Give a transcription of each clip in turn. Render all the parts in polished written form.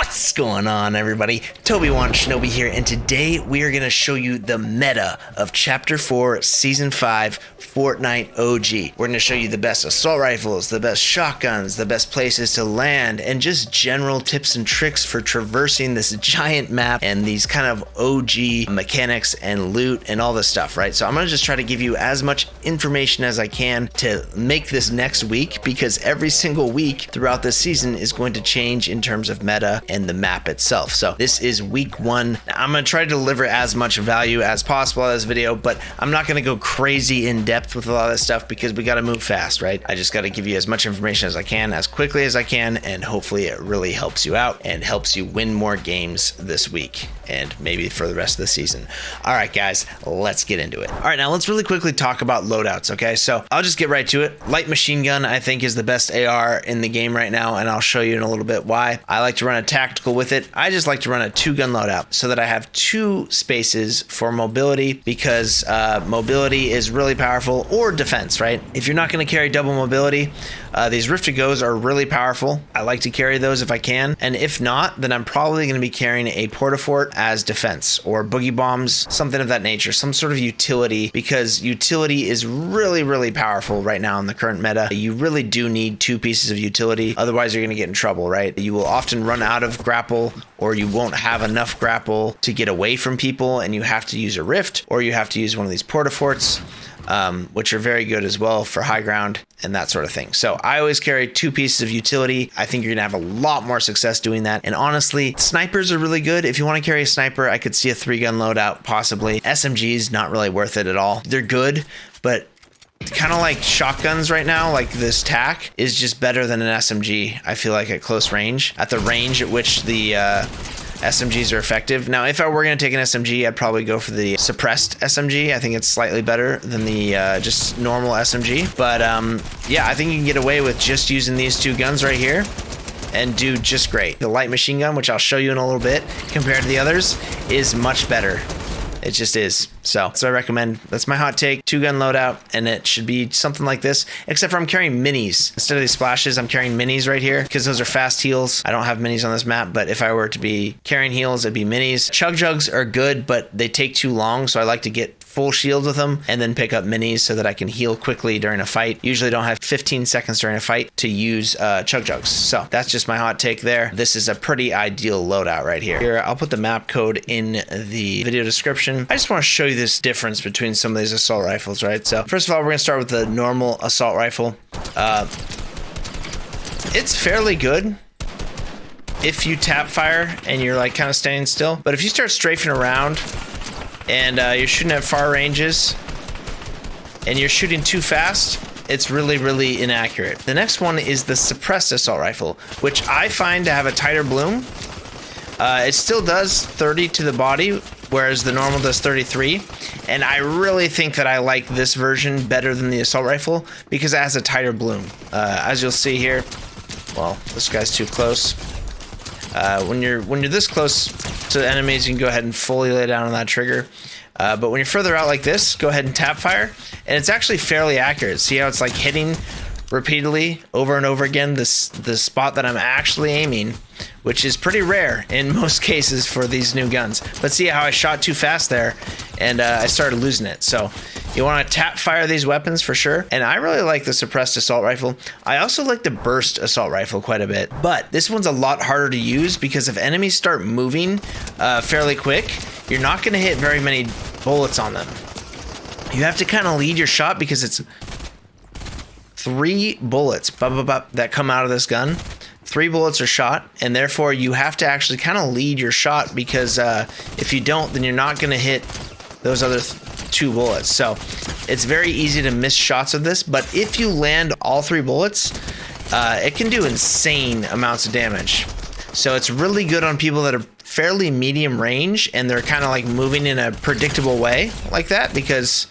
What's going on, everybody? Toby1 Shinobi here, and today we are going to show you the meta of Chapter 4, Season 5, Fortnite OG. We're going to show you the best assault rifles, the best shotguns, the best places to land, and just general tips and tricks for traversing this giant map and these kind of OG mechanics and loot and all this stuff, right? So I'm going to just try to give you as much information as I can to make this next week, because every single week throughout this season is going to change in terms of meta and the map itself. So this is week 1. I'm going to try to deliver as much value as possible in this video, but I'm not going to go crazy in depth with a lot of this stuff because we got to move fast, right? I just got to give you as much information as I can, as quickly as I can, and hopefully it really helps you out and helps you win more games this week and maybe for the rest of the season. All right, guys, let's get into it. All right, now let's really quickly talk about loadouts, okay? So I'll just get right to it. Light machine gun, I think, is the best AR in the game right now, and I'll show you in a little bit why. I like to run a tactical with it. I just like to run a 2-gun loadout so that I have 2 spaces for mobility, because mobility is really powerful, or defense, right? If you're not going to carry double mobility, these Rift to Goes are really powerful. I like to carry those if I can, and if not, then I'm probably going to be carrying a Portafort as defense, or boogie bombs, something of that nature, some sort of utility, because utility is really, really powerful right now in the current meta. You really do need 2 pieces of utility, otherwise you're going to get in trouble, right? You will often run out of grapple, or you won't have enough grapple to get away from people, and you have to use a Rift, or you have to use one of these Portaforts, which are very good as well for high ground and that sort of thing. So I always carry 2 pieces of utility. I think you're gonna have a lot more success doing that. And honestly, snipers are really good. If you want to carry a sniper, I could see a 3-gun loadout possibly. SMGs, not really worth it at all. They're good, but kind of like shotguns right now, like this TAC is just better than an SMG, I feel like, at close range, at the range at which the SMGs are effective. Now, if I were going to take an SMG, I'd probably go for the suppressed SMG. I think it's slightly better than the just normal SMG. But yeah, I think you can get away with just using these 2 guns right here and do just great. The light machine gun, which I'll show you in a little bit, compared to the others, is much better. It just is. So I recommend. That's my hot take. 2-gun loadout, and it should be something like this, except for I'm carrying minis. Instead of these splashes, I'm carrying minis right here, because those are fast heals. I don't have minis on this map, but if I were to be carrying heals, it'd be minis. Chug jugs are good, but they take too long, so I like to get full shields with them and then pick up minis so that I can heal quickly during a fight. Usually don't have 15 seconds during a fight to use chug jugs. So that's just my hot take there. This is a pretty ideal loadout right here. Here, I'll put the map code in the video description. I just want to show you this difference between some of these assault rifles, right? So first of all, we're gonna start with the normal assault rifle. It's fairly good if you tap fire and you're like kind of standing still, but if you start strafing around and you're shooting at far ranges and you're shooting too fast, it's really, really inaccurate. The next one is the suppressed assault rifle, which I find to have a tighter bloom. It still does 30 to the body, whereas the normal does 33. And I really think that I like this version better than the assault rifle because it has a tighter bloom. As you'll see here, well, this guy's too close. When you're this close to the enemies, you can go ahead and fully lay down on that trigger. But when you're further out like this, go ahead and tap fire, and it's actually fairly accurate. See how it's like hitting repeatedly over and over again the spot that I'm actually aiming, which is pretty rare in most cases for these new guns. But see how I shot too fast there and I started losing it. So you want to tap fire these weapons for sure. And I really like the suppressed assault rifle. I also like the burst assault rifle quite a bit, but this one's a lot harder to use because if enemies start moving fairly quick, you're not going to hit very many bullets on them. You have to kind of lead your shot because it's 3 bullets that come out of this gun. 3 bullets are shot, and therefore you have to actually kind of lead your shot, because if you don't, then you're not going to hit those other 2 bullets. So it's very easy to miss shots of this, but if you land all 3 bullets, it can do insane amounts of damage. So it's really good on people that are fairly medium range and they're kind of like moving in a predictable way like that, because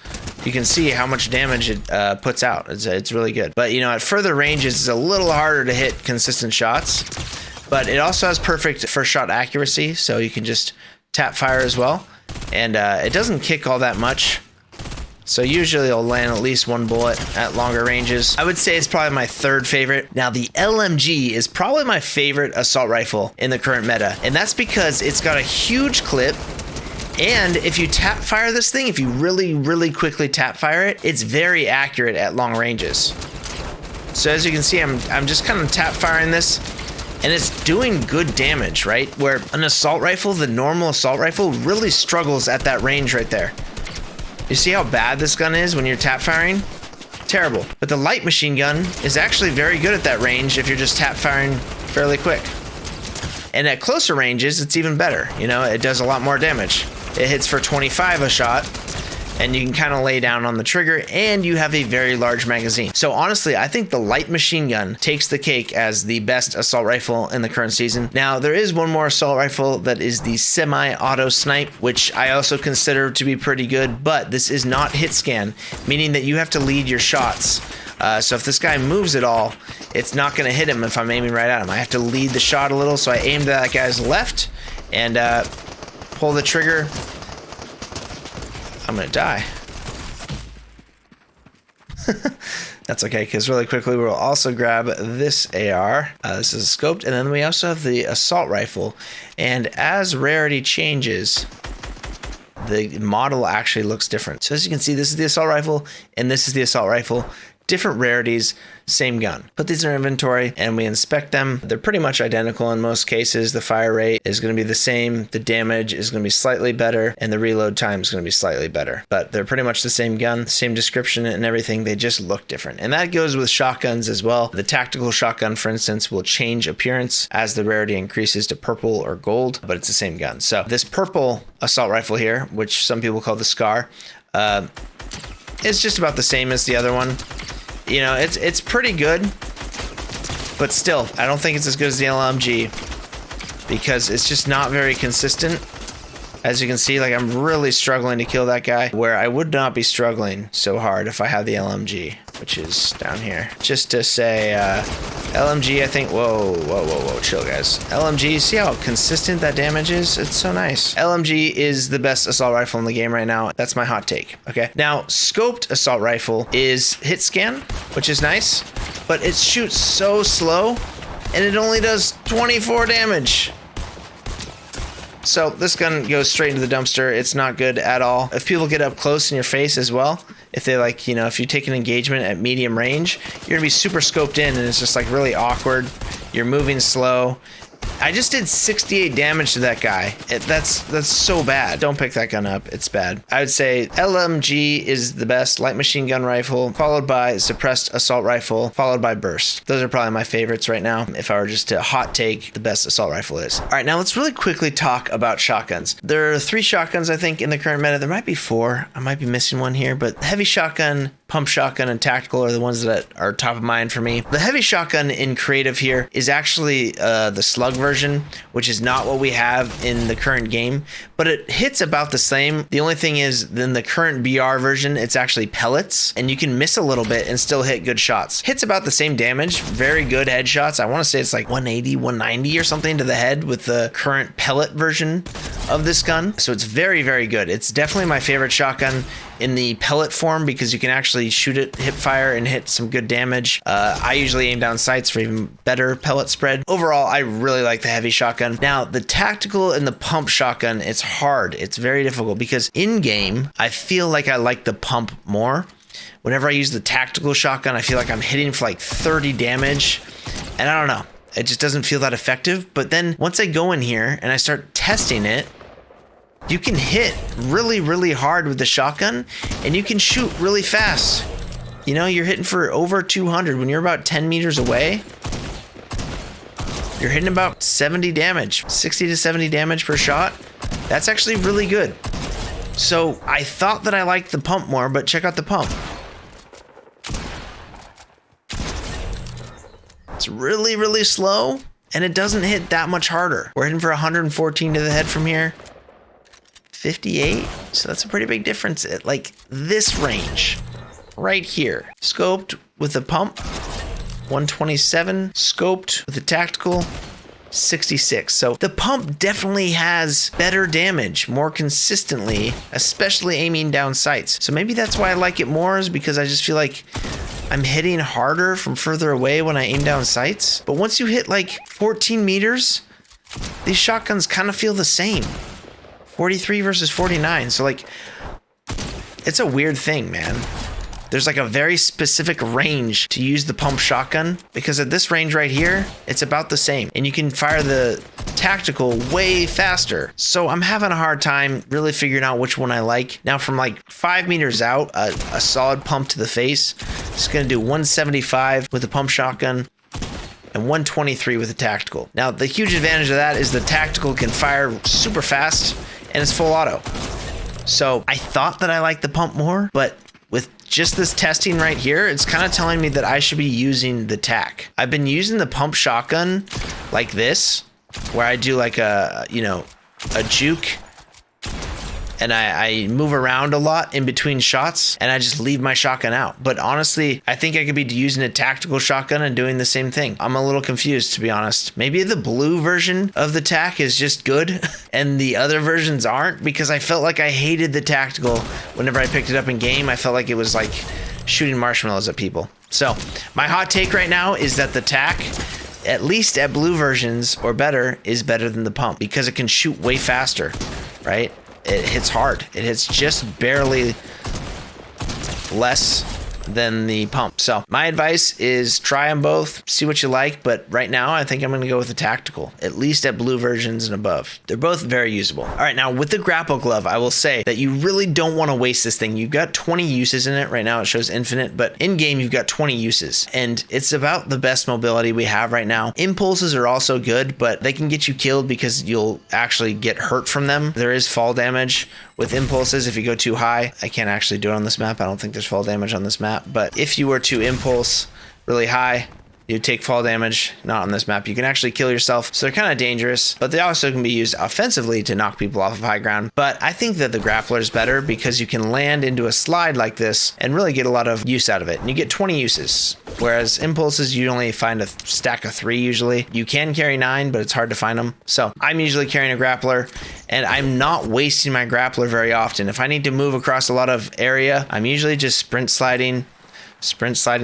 you can see how much damage it puts out. It's really good. But you know, at further ranges, it's a little harder to hit consistent shots, but it also has perfect first shot accuracy, so you can just tap fire as well. And it doesn't kick all that much. So usually it'll land at least one bullet at longer ranges. I would say it's probably my third favorite. Now the LMG is probably my favorite assault rifle in the current meta. And that's because it's got a huge clip. And if you tap fire this thing, if you really quickly tap fire it, it's very accurate at long ranges. So as you can see, I'm just kind of tap firing this, and it's doing good damage, right? Where an assault rifle, the normal assault rifle, really struggles at that range right there. You see how bad this gun is when you're tap firing? Terrible. But the light machine gun is actually very good at that range if you're just tap firing fairly quick. And at closer ranges, it's even better. You know, it does a lot more damage. It hits for 25 a shot, and you can kind of lay down on the trigger, and you have a very large magazine. So honestly, I think the light machine gun takes the cake as the best assault rifle in the current season. Now, there is one more assault rifle that is the semi-auto snipe, which I also consider to be pretty good, but this is not hit scan, meaning that you have to lead your shots. So if this guy moves at all, it's not going to hit him if I'm aiming right at him. I have to lead the shot a little, so I aim to that guy's left and pull the trigger. I'm gonna die. That's okay, because really quickly we'll also grab this AR. This is scoped, and then we also have the assault rifle. And as rarity changes, the model actually looks different. So as you can see, this is the assault rifle, and this is the assault rifle. Different rarities, same gun. Put these in our inventory and we inspect them. They're pretty much identical in most cases. The fire rate is going to be the same. The damage is going to be slightly better, and the reload time is going to be slightly better. But they're pretty much the same gun, same description and everything. They just look different. And that goes with shotguns as well. The tactical shotgun, for instance, will change appearance as the rarity increases to purple or gold, but it's the same gun. So this purple assault rifle here, which some people call the Scar, is just about the same as the other one. You know, it's pretty good, but still, I don't think it's as good as the LMG because it's just not very consistent. As you can see, like, I'm really struggling to kill that guy, where I would not be struggling so hard if I had the LMG, which is down here. Just to say, LMG, I think, whoa, chill, guys. LMG, see how consistent that damage is? It's so nice. LMG is the best assault rifle in the game right now. That's my hot take, okay? Now, scoped assault rifle is hit scan, which is nice, but it shoots so slow, and it only does 24 damage. So this gun goes straight into the dumpster. It's not good at all. If people get up close in your face as well, if they like, you know, if you take an engagement at medium range, you're gonna be super scoped in and it's just like really awkward. You're moving slow. I just did 68 damage to that guy. That's so bad. Don't pick that gun up. It's bad. I would say LMG is the best light machine gun rifle, followed by suppressed assault rifle, followed by burst. Those are probably my favorites right now. If I were just to hot take, the best assault rifle is. All right, now let's really quickly talk about shotguns. There are 3 shotguns, I think, in the current meta. There might be 4. I might be missing one here, but heavy shotgun, pump shotgun, and tactical are the ones that are top of mind for me. The heavy shotgun in creative here is actually the slug version, which is not what we have in the current game, but it hits about the same. The only thing is, in the current BR version, it's actually pellets, and you can miss a little bit and still hit good shots. Hits about the same damage, very good headshots. I want to say it's like 180, 190 or something to the head with the current pellet version of this gun. So it's very, very good. It's definitely my favorite shotgun in the pellet form because you can actually shoot it, hip fire, and hit some good damage. I usually aim down sights for even better pellet spread. Overall, I really like the heavy shotgun. Now, the tactical and the pump shotgun, it's hard. It's very difficult because in game, I feel like I like the pump more. Whenever I use the tactical shotgun, I feel like I'm hitting for like 30 damage, and I don't know. It just doesn't feel that effective. But then once I go in here and I start testing it, you can hit really, really hard with the shotgun, and you can shoot really fast. You know, you're hitting for over 200 when you're about 10 meters away. You're hitting about 70 damage, 60 to 70 damage per shot. That's actually really good. So I thought that I liked the pump more, but check out the pump. It's really, really slow, and it doesn't hit that much harder. We're hitting for 114 to the head from here. 58, so that's a pretty big difference at like this range right here. Scoped with the pump, 127. Scoped with the tactical, 66. So the pump definitely has better damage more consistently, especially aiming down sights. So maybe that's why I like it more, is because I just feel like I'm hitting harder from further away when I aim down sights. But once you hit like 14 meters, these shotguns kind of feel the same. 43 versus 49. So like, it's a weird thing, man. There's like a very specific range to use the pump shotgun, because at this range right here, it's about the same. And you can fire the tactical way faster. So I'm having a hard time really figuring out which one I like. Now from like 5 meters out, a solid pump to the face, it's gonna do 175 with the pump shotgun and 123 with the tactical. Now the huge advantage of that is the tactical can fire super fast and it's full auto. So I thought that I liked the pump more, but with just this testing right here, it's kind of telling me that I should be using the tac. I've been using the pump shotgun like this, where I do like a juke, and I move around a lot in between shots, and I just leave my shotgun out. But honestly, I think I could be using a tactical shotgun and doing the same thing. I'm a little confused, to be honest. Maybe the blue version of the tac is just good and the other versions aren't, because I felt like I hated the tactical whenever I picked it up in game. I felt like it was like shooting marshmallows at people. So my hot take right now is that the tac, at least at blue versions or better, is better than the pump, because it can shoot way faster, right? It hits hard. It hits just barely less than the pump. So my advice is try them both, see what you like. But right now, I think I'm going to go with the tactical, at least at blue versions and above. They're both very usable. All right, now with the grapple glove, I will say that you really don't want to waste this thing. You've got 20 uses in it. Right now, it shows infinite, but in game, you've got 20 uses, and it's about the best mobility we have right now. Impulses are also good, but they can get you killed because you'll actually get hurt from them. There is fall damage with impulses if you go too high. I can't actually do it on this map. I don't think there's fall damage on this map, but if you were to impulse really high, you take fall damage. Not on this map. You can actually kill yourself, so they're kind of dangerous, but they also can be used offensively to knock people off of high ground. But I think that the grappler is better because you can land into a slide like this and really get a lot of use out of it. And you get 20 uses, whereas impulses, you only find a stack of 3 usually. You can carry 9, but it's hard to find them. So I'm usually carrying a grappler, and I'm not wasting my grappler very often. If I need to move across a lot of area, I'm usually just sprint sliding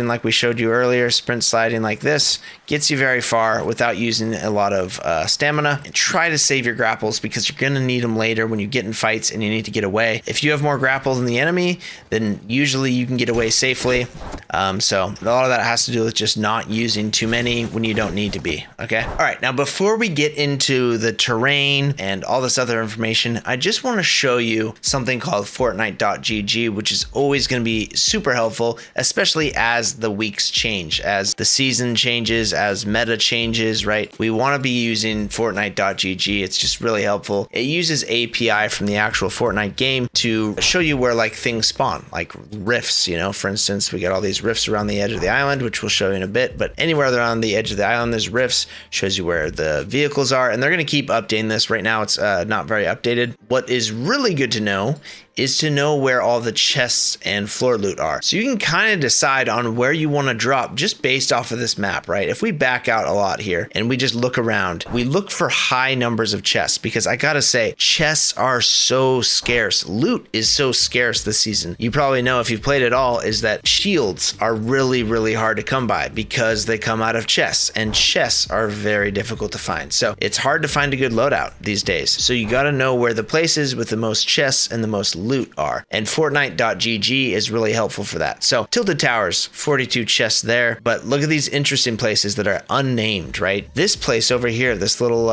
like we showed you earlier. Sprint sliding like this gets you very far without using a lot of stamina. And try to save your grapples, because you're going to need them later when you get in fights and you need to get away. If you have more grapple than the enemy, then usually you can get away safely. So a lot of that has to do with just not using too many when you don't need to be. Okay. All right. Now, before we get into the terrain and all this other information, I just want to show you something called Fortnite.gg, which is always going to be super helpful, especially as the weeks change, as the season changes, as meta changes, right? We want to be using Fortnite.gg. It's just really helpful. It uses API from the actual Fortnite game to show you where like things spawn, like rifts, for instance, we got all these rifts around the edge of the island, which we'll show you in a bit, but anywhere they're on the edge of the island, there's rifts, shows you where the vehicles are, and they're going to keep updating this. Right now, it's not very updated. What is really good to know is to know where all the chests and floor loot are. So you can kind of decide on where you want to drop just based off of this map, right? If we back out a lot here and we just look around, we look for high numbers of chests, because I gotta say, chests are so scarce. Loot is so scarce this season. You probably know, if you've played it all, is that shields are really, really hard to come by because they come out of chests, and chests are very difficult to find. So it's hard to find a good loadout these days. So you gotta know where the places with the most chests and the most loot are, and Fortnite.gg is really helpful for that. So Tilted Towers, 42 chests there, but look at these interesting places that are unnamed, right? This place over here, this little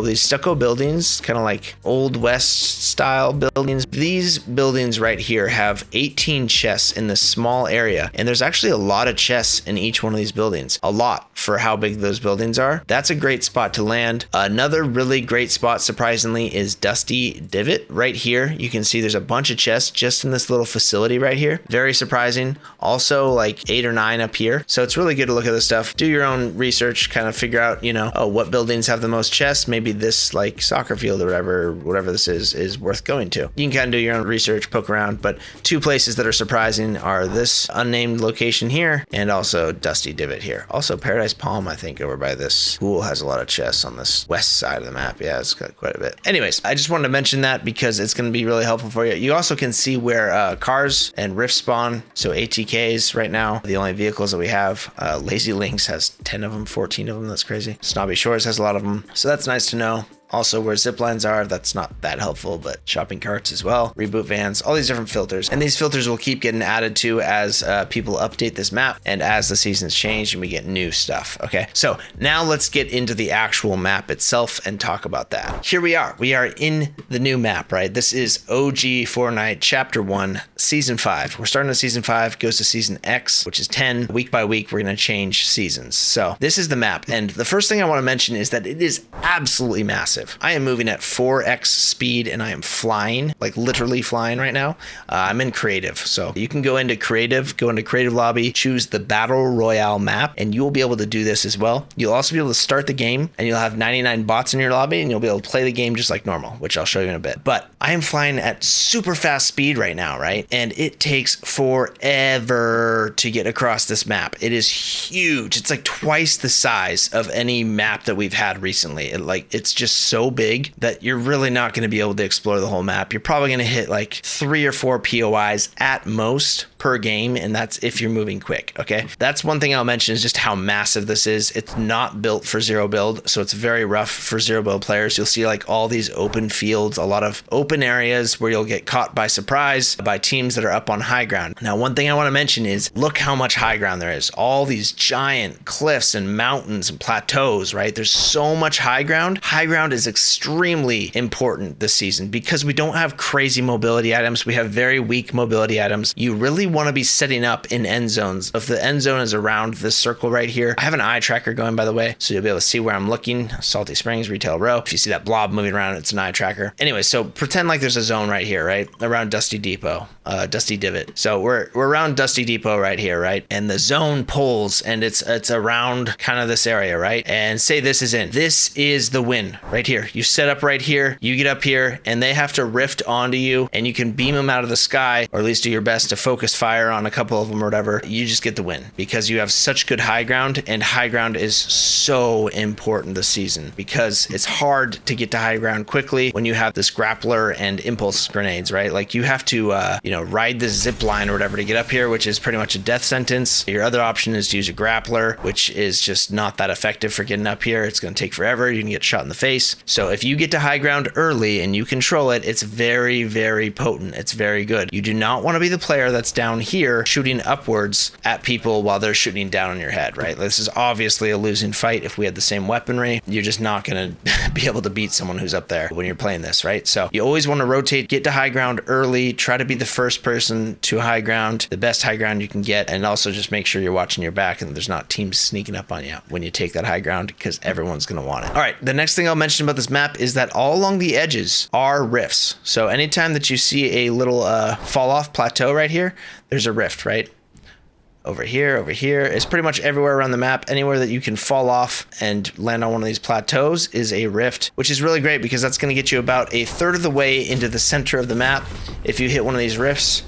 these stucco buildings, kind of like old west style buildings. These buildings right here have 18 chests in this small area, and there's actually a lot of chests in each one of these buildings, a lot for how big those buildings are. That's a great spot to land. Another really great spot, surprisingly, is Dusty Divot right here. You can see there's a bunch of chests just in this little facility right here. Very surprising. Also like 8 or 9 up here. So it's really good to look at this stuff, do your own research, kind of figure out, you know, oh, what buildings have the most chests. Maybe this like soccer field or whatever this is worth going to. You can kind of do your own research, poke around, but 2 places that are surprising are this unnamed location here and also Dusty Divot here. Also Paradise Palm, I think, over by this pool has a lot of chests on this west side of the map. Yeah, it's got quite a bit. Anyways, I just wanted to mention that because it's going to be really helpful for you. You also can see where cars and rifts spawn. So ATKs right now, the only vehicles that we have. Lazy Links has 10 of them, 14 of them. That's crazy. Snobby Shores has a lot of them. So that's nice to know. Also where zip lines are, that's not that helpful, but shopping carts as well, reboot vans, all these different filters. And these filters will keep getting added to as people update this map and as the seasons change and we get new stuff. Okay, so now let's get into the actual map itself and talk about that. Here we are in the new map, right? This is OG Fortnite Chapter 1, Season 5. We're starting at Season 5, goes to Season X, which is 10. Week by week, we're going to change seasons. So this is the map. And the first thing I want to mention is that it is absolutely massive. I am moving at 4x speed and I am flying, like literally flying right now. I'm in creative. So you can go into creative lobby, choose the battle royale map, and you'll be able to do this as well. You'll also be able to start the game and you'll have 99 bots in your lobby and you'll be able to play the game just like normal, which I'll show you in a bit. But I am flying at super fast speed right now, right? And it takes forever to get across this map. It is huge. It's like twice the size of any map that we've had recently. It's just so big that you're really not going to be able to explore the whole map. You're probably going to hit like 3 or 4 POIs at most per game, and that's if you're moving quick. Okay, that's one thing I'll mention is just how massive this is. It's not built for zero build, so it's very rough for zero build players. You'll see like all these open fields, a lot of open areas where you'll get caught by surprise by teams that are up on high ground. Now, one thing I want to mention is look how much high ground there is. All these giant cliffs and mountains and plateaus, right? There's so much high ground. High ground is extremely important this season because we don't have crazy mobility items. We have very weak mobility items. You really want to be setting up in end zones. If the end zone is around this circle right here, I have an eye tracker going, by the way, so you'll be able to see where I'm looking. Salty Springs, Retail Row. If you see that blob moving around, it's an eye tracker. Anyway, so pretend like there's a zone right here, right? Around Dusty Depot, Dusty Divot. So we're around Dusty Depot right here, right? And the zone pulls and it's around kind of this area, right? And say this is in. This is the win right here. You set up right here, you get up here, and they have to rift onto you, and you can beam them out of the sky, or at least do your best to focus fire on a couple of them or whatever. You just get the win because you have such good high ground, and high ground is so important this season because it's hard to get to high ground quickly when you have this grappler and impulse grenades, right? Like you have to, ride this zip line or whatever to get up here, which is pretty much a death sentence. Your other option is to use a grappler, which is just not that effective for getting up here. It's going to take forever. You can get shot in the face. So if you get to high ground early and you control it, it's very, very potent. It's very good. You do not want to be the player that's down here shooting upwards at people while they're shooting down on your head, right? This is obviously a losing fight. If we had the same weaponry, you're just not going to be able to beat someone who's up there when you're playing this, right? So you always want to rotate, get to high ground early, try to be the first person to high ground, the best high ground you can get, and also just make sure you're watching your back and there's not teams sneaking up on you when you take that high ground because everyone's going to want it. All right, the next thing I'll mention about this map is that all along the edges are rifts. So anytime that you see a little fall off plateau right here, there's a rift, right? Over here, it's pretty much everywhere around the map. Anywhere that you can fall off and land on one of these plateaus is a rift, which is really great because that's going to get you about a third of the way into the center of the map. If you hit one of these rifts,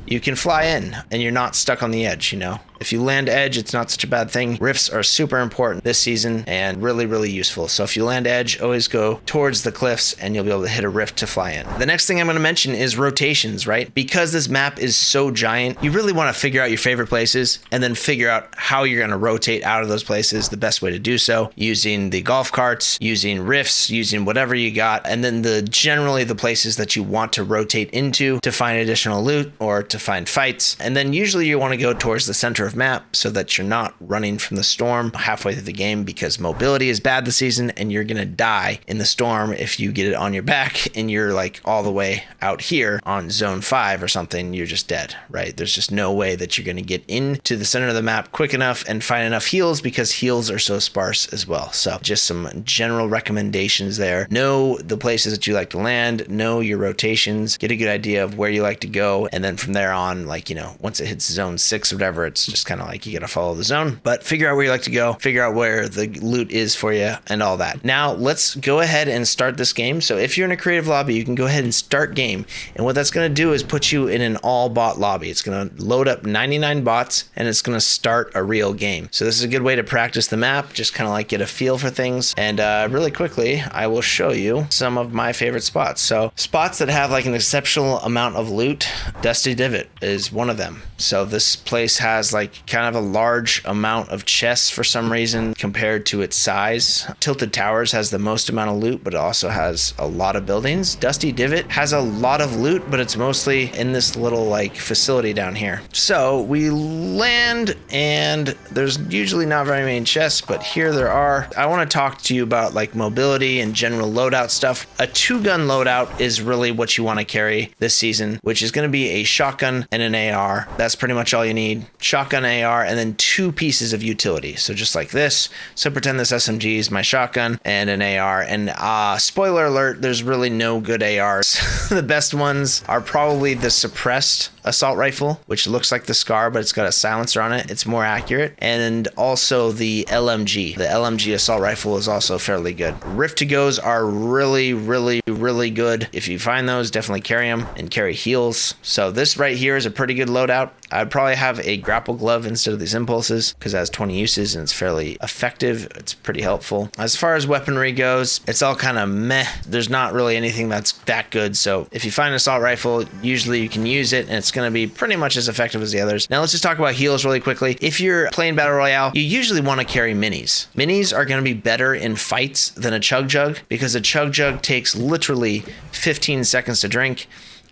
you can fly in and you're not stuck on the edge, you know? If you land edge, it's not such a bad thing. Rifts are super important this season and really, really useful. So if you land edge, always go towards the cliffs and you'll be able to hit a rift to fly in. The next thing I'm going to mention is rotations, right? Because this map is so giant, you really want to figure out your favorite places and then figure out how you're going to rotate out of those places, the best way to do so, using the golf carts, using rifts, using whatever you got, and then generally the places that you want to rotate into to find additional loot or to find fights. And then usually you want to go towards the center of map so that you're not running from the storm halfway through the game, because mobility is bad this season and you're gonna die in the storm if you get it on your back and you're like all the way out here on zone 5 or something. You're just dead, right? There's just no way that you're gonna get into the center of the map quick enough and find enough heals, because heals are so sparse as well. So just some general recommendations there. Know the places that you like to land, know your rotations, get a good idea of where you like to go, and then from there on, like, you know, once it hits zone 6 or whatever, it's just kind of like you gotta follow the zone, but figure out where you like to go, figure out where the loot is for you and all that. Now let's go ahead and start this game. So if you're in a creative lobby, you can go ahead and start game, and what that's going to do is put you in an all bot lobby. It's going to load up 99 bots and it's going to start a real game. So this is a good way to practice the map, just kind of like get a feel for things. And really quickly, I will show you some of my favorite spots. So spots that have like an exceptional amount of loot, Dusty Divot is one of them. So this place has like kind of a large amount of chests for some reason compared to its size. Tilted Towers has the most amount of loot, but it also has a lot of buildings. Dusty Divot has a lot of loot, but it's mostly in this little like facility down here. So we land and there's usually not very many chests, but here there are. I want to talk to you about like mobility and general loadout stuff. A 2-gun loadout is really what you want to carry this season, which is going to be a shotgun and an AR. That's pretty much all you need. Shotgun, AR, and then 2 pieces of utility. So just like this. So pretend this SMG is my shotgun and an AR. And spoiler alert, there's really no good ARs. The best ones are probably the suppressed assault rifle, which looks like the SCAR, but it's got a silencer on it. It's more accurate. And also the LMG. The LMG assault rifle is also fairly good. Rift to goes are really, really, really good. If you find those, definitely carry them and carry heals. So this right here is a pretty good loadout. I'd probably have a grapple glove instead of these impulses because it has 20 uses and it's fairly effective. It's pretty helpful. As far as weaponry goes, it's all kind of meh. There's not really anything that's that good. So if you find an assault rifle, usually you can use it and it's going to be pretty much as effective as the others. Now let's just talk about heals really quickly. If you're playing Battle Royale, you usually want to carry minis. Minis are going to be better in fights than a chug jug because a chug jug takes literally 15 seconds to drink.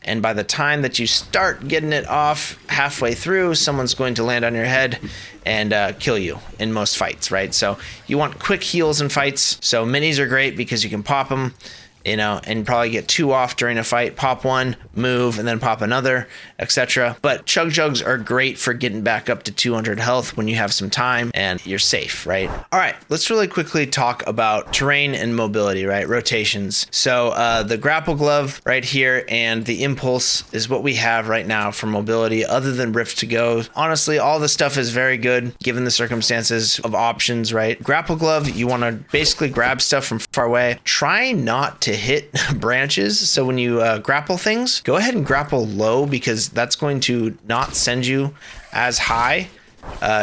And by the time that you start getting it off halfway through, someone's going to land on your head and kill you in most fights, right? So you want quick heals in fights. So minis are great because you can pop them, you know, and probably get 2 off during a fight. Pop one, move, and then pop another, etc. But chug jugs are great for getting back up to 200 health when you have some time and you're safe, right? All right, let's really quickly talk about terrain and mobility, right? Rotations. So the grapple glove right here and the impulse is what we have right now for mobility other than Rift to go. Honestly, all this stuff is very good given the circumstances of options, right? Grapple glove, you want to basically grab stuff from far away. Try not to hit branches. So when you grapple things, go ahead and grapple low because that's going to not send you as high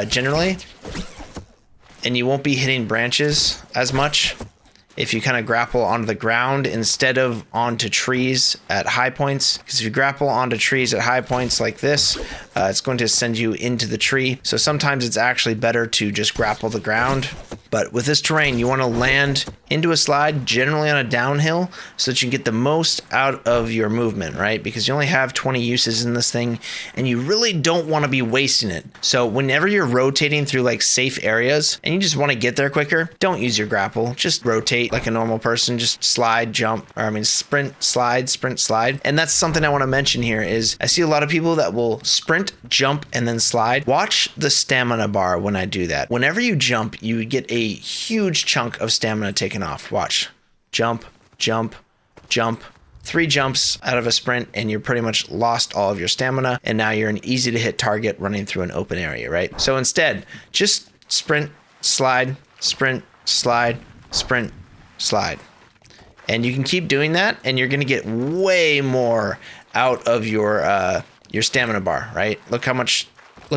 generally, and you won't be hitting branches as much if you kind of grapple onto the ground instead of onto trees at high points. Because if you grapple onto trees at high points like this, it's going to send you into the tree. So sometimes it's actually better to just grapple the ground. But with this terrain, you want to land into a slide, generally on a downhill, so that you can get the most out of your movement, right? Because you only have 20 uses in this thing, and you really don't want to be wasting it. So whenever you're rotating through like safe areas, and you just want to get there quicker, don't use your grapple. Just rotate like a normal person. Just slide, jump, or I mean sprint, slide, sprint, slide. And that's something I want to mention here is I see a lot of people that will sprint, jump, and then slide. Watch the stamina bar when I do that. Whenever you jump, you get a huge chunk of stamina taken off. Watch. Jump, jump, jump. 3 jumps out of a sprint and you're pretty much lost all of your stamina, and now you're an easy to hit target running through an open area, right? So instead, just sprint, slide, sprint, slide, sprint, slide. And you can keep doing that and you're going to get way more out of your stamina bar, right? Look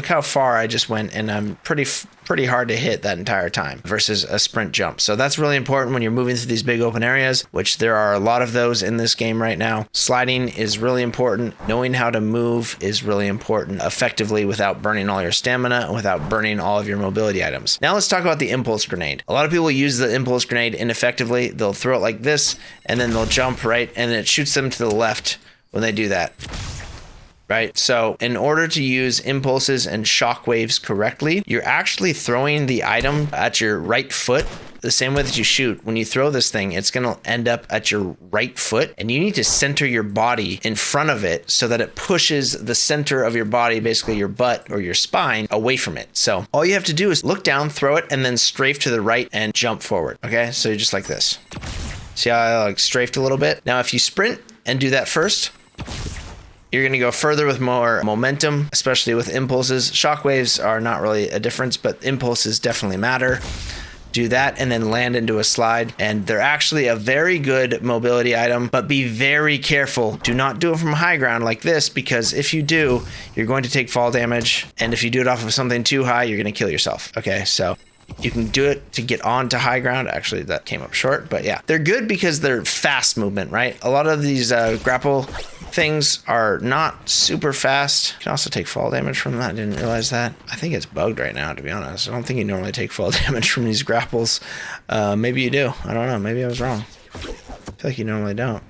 how far I just went, and I'm pretty hard to hit that entire time versus a sprint jump. So that's really important when you're moving through these big open areas, which there are a lot of those in this game right now. Sliding is really important. Knowing how to move is really important effectively without burning all your stamina and without burning all of your mobility items. Now let's talk about the impulse grenade. A lot of people use the impulse grenade ineffectively. They'll throw it like this and then they'll jump right and it shoots them to the left when they do that. right? So in order to use impulses and shockwaves correctly, you're actually throwing the item at your right foot the same way that you shoot. When you throw this thing, it's going to end up at your right foot, and you need to center your body in front of it so that it pushes the center of your body, basically your butt or your spine, away from it. So all you have to do is look down, throw it, and then strafe to the right and jump forward. Okay, so you're just like this. See how I like strafed a little bit? Now if you sprint and do that first, you're going to go further with more momentum, especially with impulses. Shockwaves are not really a difference, but impulses definitely matter. Do that and then land into a slide, and they're actually a very good mobility item, but be very careful. Do not do it from high ground like this, because if you do, you're going to take fall damage, and if you do it off of something too high, you're going to kill yourself. Okay, so you can do it to get onto high ground. Actually, that came up short, but yeah, they're good because they're fast movement, right? A lot of these grapple things are not super fast. You can also take fall damage from that. I didn't realize that. I think it's bugged right now, to be honest. I don't think you normally take fall damage from these grapples. Maybe you do. I don't know. Maybe I was wrong. I feel like you normally don't.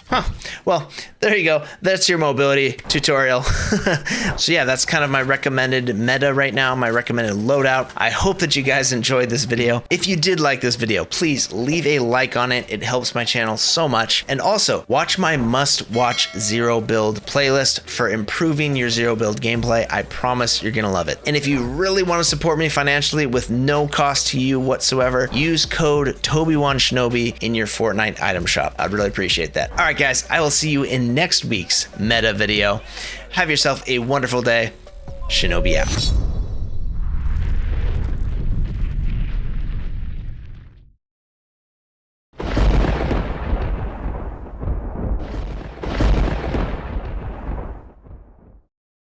Huh. Well, there you go. That's your mobility tutorial. So yeah, that's kind of my recommended meta right now, my recommended loadout. I hope that you guys enjoyed this video. If you did like this video, please leave a like on it. It helps my channel so much. And also, watch my must-watch Zero Build playlist for improving your Zero Build gameplay. I promise you're gonna love it. And if you really want to support me financially with no cost to you whatsoever, use code Toby1Shinobi in your Fortnite item shop. I'd really appreciate that. All right, guys, I will see you in next week's meta video. Have yourself a wonderful day. Shinobi out.